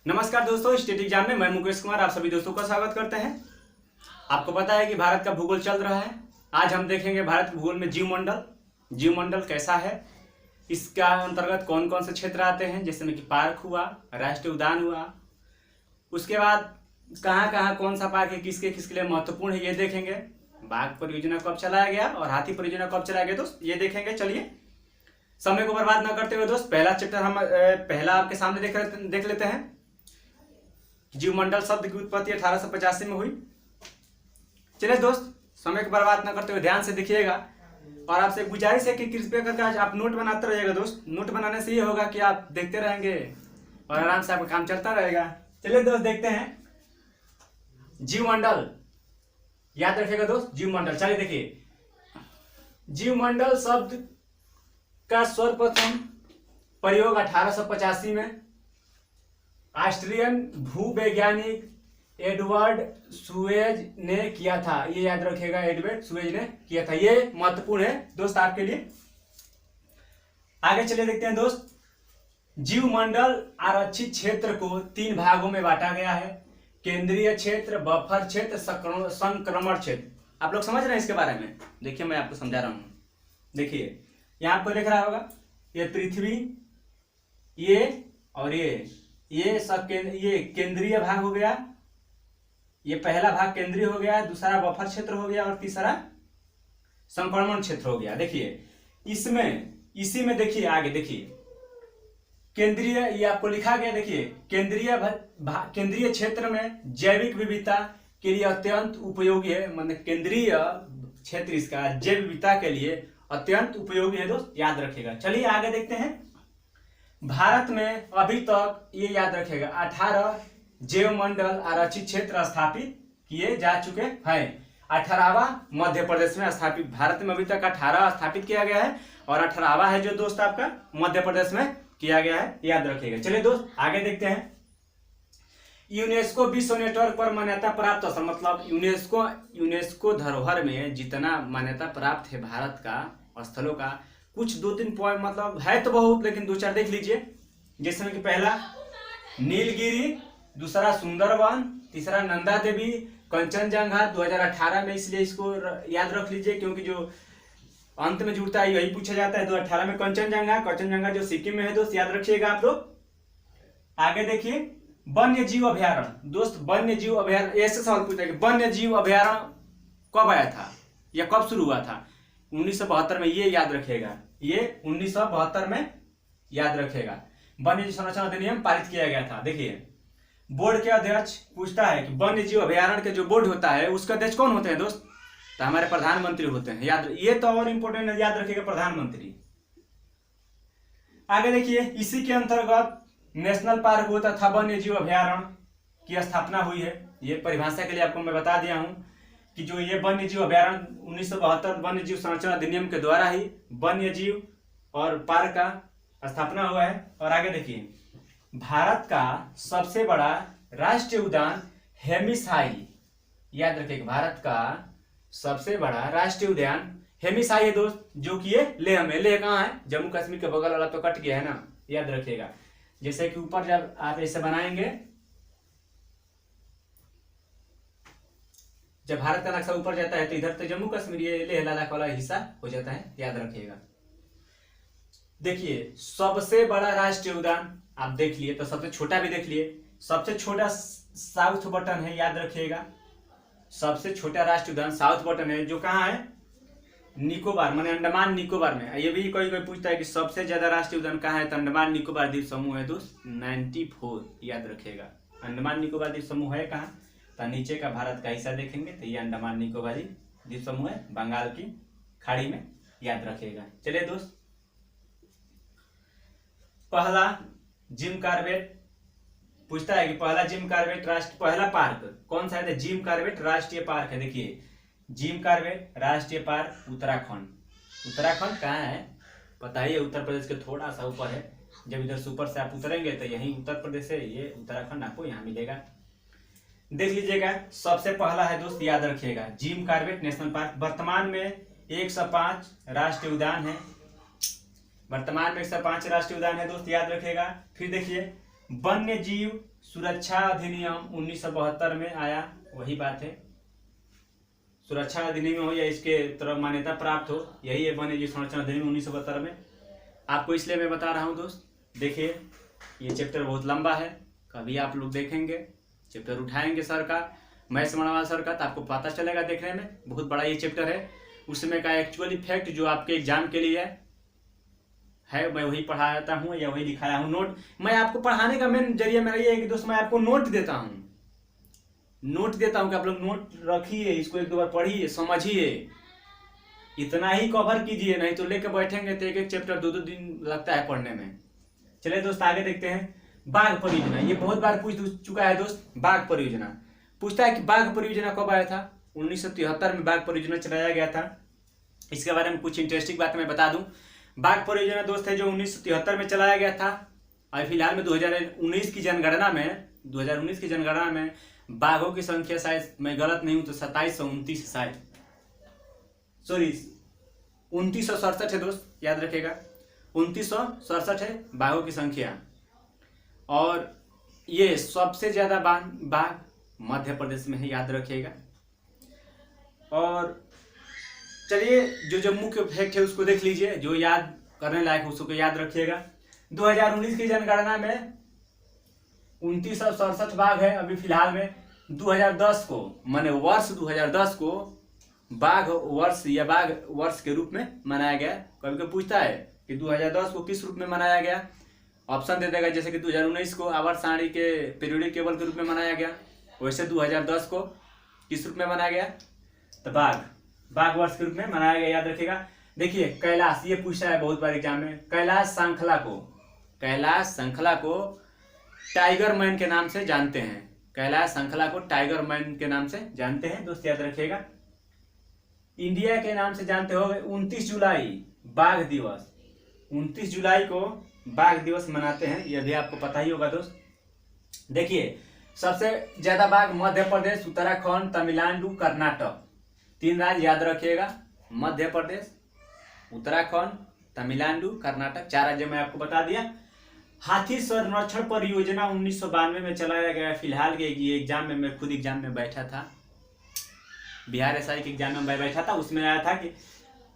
नमस्कार दोस्तों, state exam में मैं मुकेश कुमार आप सभी दोस्तों का स्वागत करते हैं। आपको पता है कि भारत का भूगोल चल रहा है। आज हम देखेंगे भारत के भूगोल में जीवमंडल कैसा है, इसका अंतर्गत कौन कौन से क्षेत्र आते हैं, जैसे में कि पार्क हुआ, राष्ट्रीय उद्यान हुआ। उसके बाद कहाँ कहाँ कौन सा पार्क है, किसके किसके लिए महत्वपूर्ण है, ये देखेंगे। बाघ परियोजना कब चलाया गया और हाथी परियोजना कब चलाया गया दोस्त, ये देखेंगे। चलिए समय को बर्बाद न करते हुए दोस्त पहला चैप्टर हम पहला आपके सामने देख लेते हैं। जीवमंडल शब्द की उत्पत्ति 1885 में हुई। चलिए दोस्त समय को बर्बाद न करते हुए ध्यान से देखिएगा और आपसे गुजारिश है कि कृपया करके आज आप नोट बनाते रहिएगा दोस्त। नोट बनाने से ये होगा कि आप देखते रहेंगे और आराम से आपका काम चलता रहेगा। चलिए दोस्त देखते हैं जीवमंडल, याद रखिएगा दोस्त जीवमंडल। चलिए देखिए, जीवमंडल शब्द का सर्वप्रथम प्रयोग 1885 में ऑस्ट्रियन भूवैज्ञानिक एडवर्ड सुएज ने किया था। ये याद रखिएगा, एडवर्ड सुएज ने किया था। ये महत्वपूर्ण है दोस्त आपके लिए। आगे चलिए देखते हैं दोस्त, जीवमंडल आरक्षित क्षेत्र को 3 भागों में बांटा गया है। केंद्रीय क्षेत्र, बफर क्षेत्र, संक्रमण क्षेत्र। आप लोग समझ रहे हैं इसके बारे में? देखिए मैं आपको समझा रहा हूं। देखिए यहां आपको लिख रहा होगा, ये पृथ्वी, ये और ये सब ये केंद्रीय भाग हो गया। ये पहला भाग केंद्रीय हो गया, दूसरा बफर क्षेत्र हो गया और तीसरा संक्रमण क्षेत्र हो गया। देखिए इसी में देखिए आगे देखिए केंद्रीय, ये आपको लिखा गया। देखिए केंद्रीय क्षेत्र में जैविक विविधता के लिए अत्यंत उपयोगी है। मतलब केंद्रीय क्षेत्र इसका जैव विविधता के लिए अत्यंत उपयोगी है दोस्त, याद रखिएगा। चलिए आगे देखते हैं। भारत में अभी तक ये याद रखेगा 18 जैवमंडल आरक्षित क्षेत्र स्थापित किए जा चुके हैं। 18वां मध्य प्रदेश में स्थापित, भारत में अभी तक 18 स्थापित किया गया है और 18वां है जो दोस्त आपका मध्य प्रदेश में किया गया है, याद रखिएगा। चलिए दोस्त आगे देखते हैं। यूनेस्को विश्व नेटवर्क पर मान्यता प्राप्त स्थल, मतलब यूनेस्को धरोहर में जितना मान्यता प्राप्त है भारत का स्थलों का, कुछ 2-3 पॉइंट, मतलब है तो बहुत लेकिन 2-4 देख लीजिए। जिसमें कि पहला नीलगिरी, दूसरा सुंदरवन, तीसरा नंदा देवी, कंचनजंगा 2018 में, इसलिए इसको याद रख लीजिए क्योंकि जो अंत में जुड़ता है यही पूछा जाता है। 2018 में कंचनजंगा जो सिक्किम में है दोस्त, याद रखिएगा आप लोग। आगे देखिए वन्य जीव अभ्यारण्य दोस्त, वन्य जीव अभ्यारण्य ऐसे सवाल पूछता है कि वन्य जीव अभ्यारण्य कब आया था या कब शुरू हुआ था? 1972 में, ये याद रखिएगा। ये 1972 में याद रखिएगा। वन्य जीव संरक्षण अधिनियम पारित किया गया था। देखिए बोर्ड के अध्यक्ष पूछता है कि वन्य जीव अभ्यारण्य के जो बोर्ड होता है उसके अध्यक्ष कौन होते हैं दोस्त? तो हमारे प्रधानमंत्री होते हैं, याद। ये तो और इंपॉर्टेंट है, याद रखिएगा प्रधानमंत्री। आगे देखिए इसी के अंतर्गत नेशनल पार्क होता था वन्य जीव अभ्यारण्य की स्थापना हुई है। ये परिभाषा के लिए आपको मैं बता दिया हूं कि जो ये वन्य जीव अभ्यारण्य 1972 वन्य जीव संरक्षण अधिनियम के द्वारा ही वन्य जीव और पार्क का स्थापना हुआ है। और आगे देखिए भारत का सबसे बड़ा राष्ट्रीय उद्यान हेमिसाई, याद रखिएगा। भारत का सबसे बड़ा राष्ट्रीय उद्यान हेमिसाई है दोस्त, जो कि ये लेह में। लेह कहाँ है? जम्मू कश्मीर के बगल वाला तो कट गया है ना, याद रखिएगा। जैसे कि ऊपर जब आप ऐसे बनाएंगे, जब भारत का नक्शा ऊपर जाता है तो इधर तो जम्मू कश्मीर, ये लेह लद्दाख वाला हिस्सा हो जाता है, याद रखिएगा। देखिए सबसे बड़ा राष्ट्रीय उद्यान आप देख लिए तो सबसे छोटा भी देख लिए। सबसे छोटा साउथ बटन है, याद रखिएगा। सबसे छोटा राष्ट्रीय उद्यान साउथ बटन है, जो कहाँ है? निकोबार, माने अंडमान निकोबार में। ये भी कोई पूछता है कि सबसे ज्यादा राष्ट्रीय उद्यान कहाँ है, तो अंडमान निकोबार द्वीप समूह है दोस्त, 94, याद रखिएगा। अंडमान निकोबार द्वीप समूह है कहाँ? तो नीचे का भारत का हिस्सा देखेंगे तो ये अंडमान निकोबार द्वीप समूह है, बंगाल की खाड़ी में, याद रखिएगा। चलिए दोस्त पहला जिम कॉर्बेट पूछता है कि पहला जिम कॉर्बेट पहला पार्क कौन सा है? जिम कॉर्बेट राष्ट्रीय पार्क है। देखिए जिम कॉर्बेट राष्ट्रीय पार्क उत्तराखंड कहाँ है पता ही है? उत्तर प्रदेश के थोड़ा सा ऊपर है। जब इधर से ऊपर से आप उतरेंगे तो यही उत्तर प्रदेश है, ये उत्तराखंड आपको यहाँ मिलेगा, देख लीजिएगा। सबसे पहला है दोस्त, याद रखिएगा, जिम कॉर्बेट नेशनल पार्क। वर्तमान में 105 राष्ट्रीय उद्यान है। वर्तमान में 105 राष्ट्रीय उद्यान है दोस्त, याद रखिएगा। फिर देखिए वन्य जीव सुरक्षा अधिनियम 1972 में आया, वही बात है। सुरक्षा अधिनियम हो या इसके तरफ मान्यता प्राप्त हो, यही है वन्य जीव संरक्षण अधिनियम 1972 में। आपको इसलिए मैं बता रहा हूँ दोस्त, देखिए ये चैप्टर बहुत लंबा है, कभी आप लोग देखेंगे चैप्टर उठाएंगे सर का, मैथ्स मनवाल सर का, तो आपको पता चलेगा देखने में बहुत बड़ा ये चैप्टर है। उसमें का एक्चुअली फैक्ट जो आपके एग्जाम के लिए है मैं वही पढ़ाता हूँ या वही दिखाया हूँ। नोट मैं आपको पढ़ाने का मेन जरिया मेरा ये है कि दोस्त मैं आपको नोट देता हूँ कि आप लोग नोट रखिए, इसको एक दो बार पढ़िए, समझिए, इतना ही कवर कीजिए, नहीं तो लेके बैठेंगे तो एक एक चैप्टर 2-2 दिन लगता है पढ़ने में। चलिए दोस्त आगे देखते हैं। बाघ परियोजना, ये बहुत बार पूछ चुका है दोस्त। बाघ परियोजना पूछता है कि बाघ परियोजना कब आया था। 1973 में बाघ परियोजना चलाया गया था। इसके बारे में कुछ इंटरेस्टिंग बात मैं बता दूं। बाघ परियोजना दोस्त है जो 1973 में चलाया गया था, और फिलहाल में 2019 की जनगणना में बाघों की संख्या, शायद मैं गलत नहीं हूं तो 2729 शायद, सॉरी 2967 है दोस्त, याद रखिएगा 2967 है बाघों की संख्या। और ये सबसे ज्यादा बाघ मध्य प्रदेश में है, याद रखिएगा। और चलिए जो मुख्य फैक्ट है उसको देख लीजिए, जो याद करने लायक है उसको याद रखिएगा। 2019 की जनगणना में 2967 बाघ है। अभी फिलहाल में 2010 को, माने वर्ष 2010 को बाघ वर्ष या बाघ वर्ष के रूप में मनाया गया। कभी कभी पूछता है कि 2010 को किस रूप में मनाया गया, ऑप्शन दे देगा, जैसे कि 2019 को आवर्त सारणी के पीरियोडिक टेबल के रूप में मनाया गया, वैसे 2010 को किस रूप में मनाया गया, तो बाघ वर्ष के रूप में मनाया गया, याद रखिएगा। देखिए कैलाश, ये पूछा है बहुत बार एग्जाम में, कैलाश श्रृंखला को टाइगर मैन के नाम से जानते हैं। कैलाश श्रृंखला को टाइगर मैन के नाम से जानते हैं दोस्त, याद रखिएगा। इंडिया के नाम से जानते हो 29 जुलाई बाघ दिवस, 29 जुलाई को बाघ दिवस मनाते हैं, यह भी आपको पता ही होगा दोस्त। देखिए सबसे ज्यादा बाघ मध्य प्रदेश, उत्तराखंड, तमिलनाडु, कर्नाटक, 3 राज्य याद रखिएगा, मध्य प्रदेश, उत्तराखंड, तमिलनाडु, कर्नाटक, 4 राज्य में आपको बता दिया। हाथी संरक्षण परियोजना 1992 में चलाया गया। फिलहाल के एग्जाम में मैं खुद एग्जाम में बैठा था, बिहार एसआई के एग्जाम में मैं बैठा था, उसमें आया था कि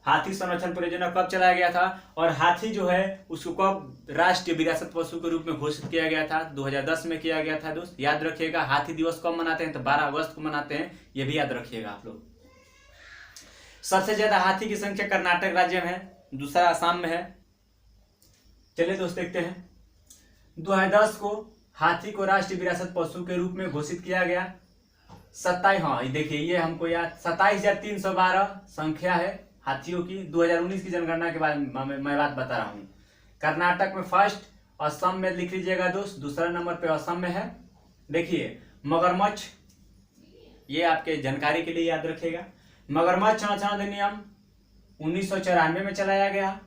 हाथी संरक्षण परियोजना कब चलाया गया था, और हाथी जो है उसको कब राष्ट्रीय विरासत पशु के रूप में घोषित किया गया था। 2010 में किया गया था दोस्त, याद रखिएगा। हाथी दिवस कब मनाते हैं, तो 12 अगस्त को मनाते हैं, ये भी याद रखिएगा आप लोग। सबसे ज्यादा हाथी की संख्या कर्नाटक राज्य में है, दूसरा असम में है। चलिए दोस्त देखते हैं। 2010 को हाथी को राष्ट्रीय विरासत पशु के रूप में घोषित किया गया। 27, हाँ देखिए ये हमको याद, 27,312 संख्या है हाथियों की। 2019 की जनगणना के बाद मैं बात बता रहा हूँ। कर्नाटक में फर्स्ट, असम में लिख लीजिएगा दोस्त, दूसरा नंबर पे असम में है। देखिए मगरमच्छ, ये आपके जानकारी के लिए याद रखिएगा। मगरमच्छ संरक्षण अधिनियम 1994 में चलाया गया।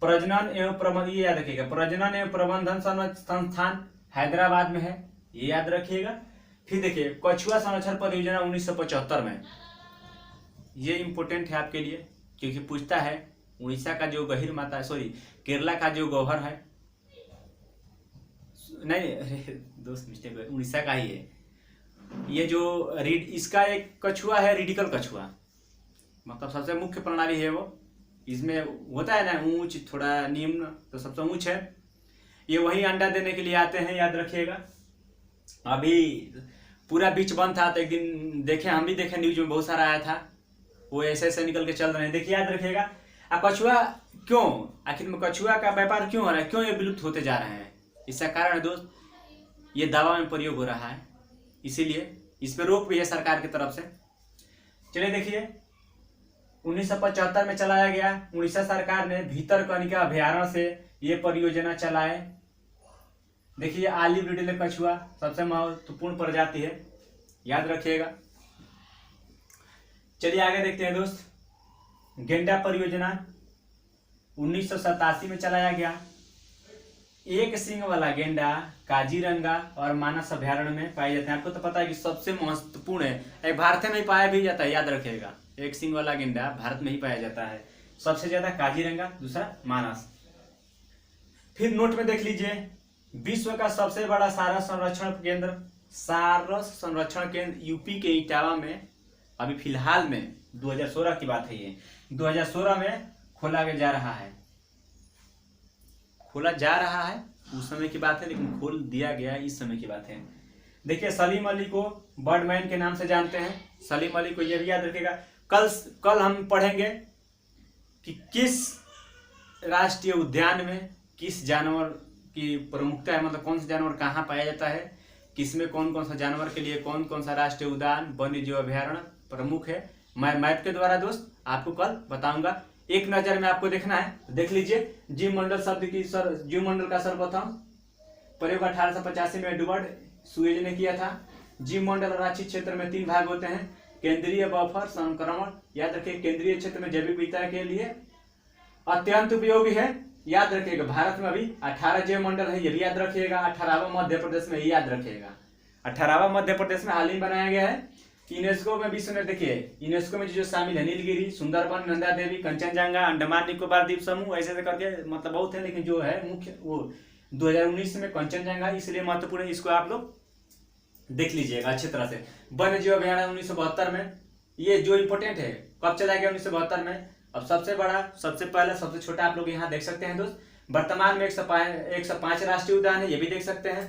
प्रजनन एवं प्रबंधन, ये याद रखिएगा, प्रजनन एवं प्रबंधन संस्थान हैदराबाद में है, ये याद रखिएगा। फिर देखिए कछुआ संरक्षण परियोजना 1975 में, ये इंपोर्टेंट है आपके लिए क्योंकि पूछता है उड़ीसा का जो गहीर माता, सॉरी केरला का जो गौहर है, नहीं दोस्त मिस्टेक है, उड़ीसा का ही है ये जो इसका एक कछुआ है, रिडिकल कछुआ, मतलब सबसे मुख्य प्रणाली है वो। इसमें होता है ना ऊंच थोड़ा निम्न, तो सबसे ऊंच है ये, वही अंडा देने के लिए आते हैं, याद रखिएगा। अभी पूरा बीच बंद था तो एक दिन देखे, हम भी देखे न्यूज में बहुत सारा आया था, वो ऐसे ऐसे निकल के चल रहे हैं, देखिए याद रखिएगा। कछुआ क्यों, आखिर में कछुआ का व्यापार क्यों हो रहा है, क्यों ये विलुप्त होते जा रहे हैं, इसका कारण है दोस्त ये दवा में प्रयोग हो रहा है, इसीलिए इस पर रोक भी है सरकार की तरफ से। चलिए देखिए 1975 में चलाया गया। उड़ीसा सरकार ने भीतरकनिका अभ्यारण्य से ये परियोजना चलाए। देखिए ऑलिव रिडले कछुआ सबसे महत्वपूर्ण प्रजाति है, याद रखिएगा। चलिए आगे देखते हैं दोस्त। गेंडा परियोजना 1987 में चलाया गया। एक सींग वाला गेंडा काजीरंगा और मानस अभ्यारण्य में पाए जाते हैं। आपको तो पता है कि सबसे महत्वपूर्ण है, भारत में ही पाया भी जाता है, याद रखिएगा। एक सींग वाला गेंडा भारत में ही पाया जाता है, सबसे ज्यादा काजीरंगा, दूसरा मानस। फिर नोट में देख लीजिए विश्व का सबसे बड़ा सारस संरक्षण केंद्र यूपी के इटावा में अभी फिलहाल में 2016 की बात है, ये 2016 में खोला जा रहा है, उस समय की बात है, लेकिन खोल दिया गया इस समय की बात है। देखिए सलीम अली को बर्डमैन के नाम से जानते हैं। सलीम अली को, ये भी याद रखिएगा। कल हम पढ़ेंगे कि किस राष्ट्रीय उद्यान में किस जानवर की प्रमुखता है, मतलब कौन सा जानवर कहाँ पाया जाता है, किसमें कौन कौन सा जानवर के लिए कौन कौन सा राष्ट्रीय उद्यान वन्य जीव अभ्यारण्य प्रमुख है। मैं मैप के द्वारा दोस्त आपको कल बताऊंगा। एक नजर में आपको देखना है, देख लीजिए। जीवमंडल शब्द की जीवमंडल का सर्वप्रथम प्रयोग 1885 में एडवर्ड सुएज ने किया था। जीवमंडल और आर्कटिक क्षेत्र में 3 भाग होते हैं। केंद्रीय, बफर, संक्रमण। याद रखिए केंद्रीय क्षेत्र में जैविक विविधता के लिए अत्यंत उपयोगी है। याद रखिएगा भारत में अभी 18 जैव मंडल है, ये भी याद रखिएगा। 18वां मध्य प्रदेश में, ये याद रखिएगा 18वां मध्य प्रदेश में हाल ही बनाया गया है। यूनेस्को में विश्व में, देखिए यूनेस्को में जो शामिल है नीलगिरी, सुंदरबन, नंदा देवी, कंचनजंगा, अंडमान निकोबार द्वीप समूह, ऐसे करके मतलब बहुत है, लेकिन जो है मुख्य वो 2019 में कंचनजंगा इसलिए महत्वपूर्ण है, इसको आप लोग देख लीजिएगा अच्छी तरह से। वन्य जीव अभ्यारण्य 1972 में, ये जो इंपोर्टेंट है, कब चला गया 1972 में। अब सबसे बड़ा, सबसे पहला, सबसे छोटा आप लोग यहाँ देख सकते हैं दोस्त। वर्तमान में 105 राष्ट्रीय उद्यान है, ये भी देख सकते हैं।